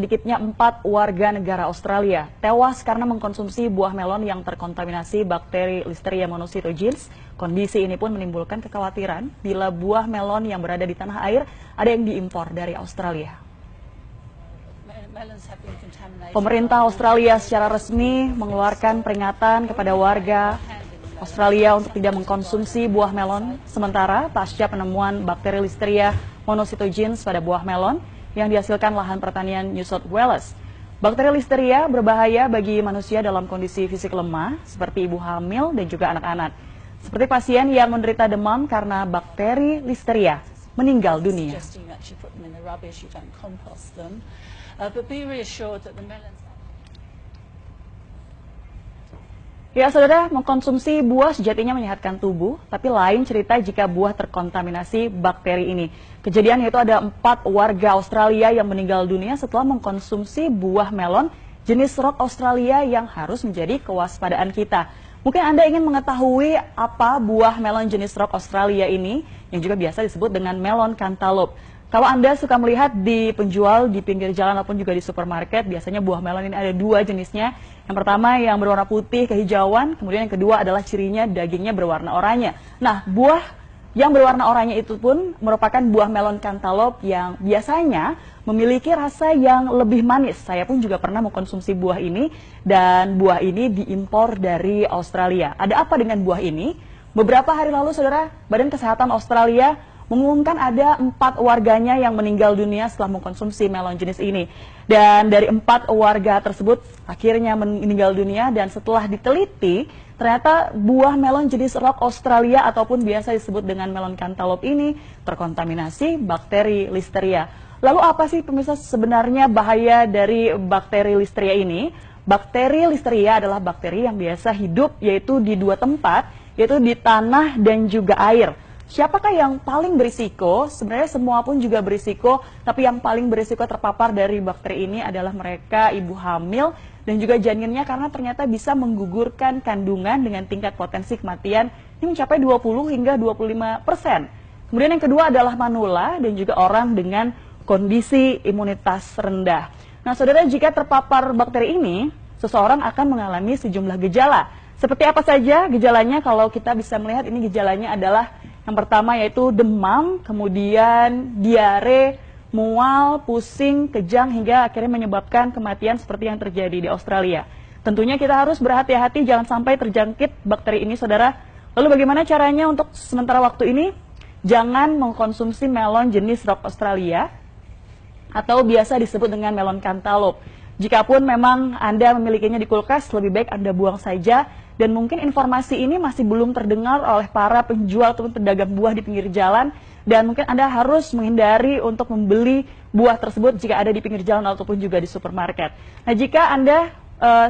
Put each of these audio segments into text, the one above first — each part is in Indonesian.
sedikitnya 4 warga negara Australia tewas karena mengkonsumsi buah melon yang terkontaminasi bakteri Listeria monocytogenes. Kondisi ini pun menimbulkan kekhawatiran bila buah melon yang berada di tanah air ada yang diimpor dari Australia. Pemerintah Australia secara resmi mengeluarkan peringatan kepada warga Australia untuk tidak mengkonsumsi buah melon sementara pasca penemuan bakteri Listeria monocytogenes pada buah melon yang dihasilkan lahan pertanian New South Wales. Bakteri Listeria berbahaya bagi manusia dalam kondisi fisik lemah, seperti ibu hamil dan juga anak-anak. Seperti pasien yang menderita demam karena bakteri Listeria meninggal dunia. Ya saudara, mengkonsumsi buah sejatinya menyehatkan tubuh, tapi lain cerita jika buah terkontaminasi bakteri ini. Kejadian yaitu ada 4 warga Australia yang meninggal dunia setelah mengkonsumsi buah melon jenis Rock Australia yang harus menjadi kewaspadaan kita. Mungkin Anda ingin mengetahui apa buah melon jenis Rock Australia ini, yang juga biasa disebut dengan melon cantaloupe. Kalau Anda suka melihat di penjual di pinggir jalan ataupun juga di supermarket, biasanya buah melon ini ada 2 jenisnya. Yang pertama yang berwarna putih kehijauan, kemudian yang kedua adalah cirinya dagingnya berwarna oranye. Nah, buah yang berwarna oranye itu pun merupakan buah melon cantaloupe yang biasanya memiliki rasa yang lebih manis. Saya pun juga pernah mengkonsumsi buah ini dan buah ini diimpor dari Australia. Ada apa dengan buah ini? Beberapa hari lalu, saudara, Badan Kesehatan Australia mengumumkan ada 4 warganya yang meninggal dunia setelah mengkonsumsi melon jenis ini. Dan dari 4 warga tersebut akhirnya meninggal dunia dan setelah diteliti, ternyata buah melon jenis Rock Australia ataupun biasa disebut dengan melon cantaloupe ini terkontaminasi bakteri Listeria. Lalu apa sih pemirsa sebenarnya bahaya dari bakteri Listeria ini? Bakteri Listeria adalah bakteri yang biasa hidup yaitu di 2 tempat, yaitu di tanah dan juga air. Siapakah yang paling berisiko? Sebenarnya semua pun juga berisiko, tapi yang paling berisiko terpapar dari bakteri ini adalah mereka ibu hamil dan juga janinnya karena ternyata bisa menggugurkan kandungan dengan tingkat potensi kematian yang mencapai 20 hingga 25%. Kemudian yang kedua adalah manula dan juga orang dengan kondisi imunitas rendah. Nah, saudara, jika terpapar bakteri ini, seseorang akan mengalami sejumlah gejala. Seperti apa saja gejalanya? Kalau kita bisa melihat ini gejalanya adalah yang pertama yaitu demam, kemudian diare, mual, pusing, kejang hingga akhirnya menyebabkan kematian seperti yang terjadi di Australia. Tentunya kita harus berhati-hati jangan sampai terjangkit bakteri ini, saudara. Lalu bagaimana caranya untuk sementara waktu ini? Jangan mengkonsumsi melon jenis Rock Australia atau biasa disebut dengan melon cantaloupe. Jikapun memang Anda memilikinya di kulkas, lebih baik Anda buang saja. Dan mungkin informasi ini masih belum terdengar oleh para penjual ataupun pedagang buah di pinggir jalan. Dan mungkin Anda harus menghindari untuk membeli buah tersebut jika ada di pinggir jalan ataupun juga di supermarket. Nah, jika Anda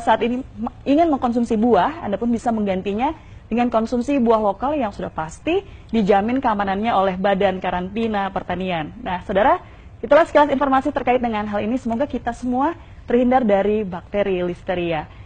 saat ini ingin mengkonsumsi buah, Anda pun bisa menggantinya dengan konsumsi buah lokal yang sudah pasti dijamin keamanannya oleh Badan Karantina Pertanian. Nah, saudara, itulah sekilas informasi terkait dengan hal ini. Semoga kita semua terhindar dari bakteri Listeria.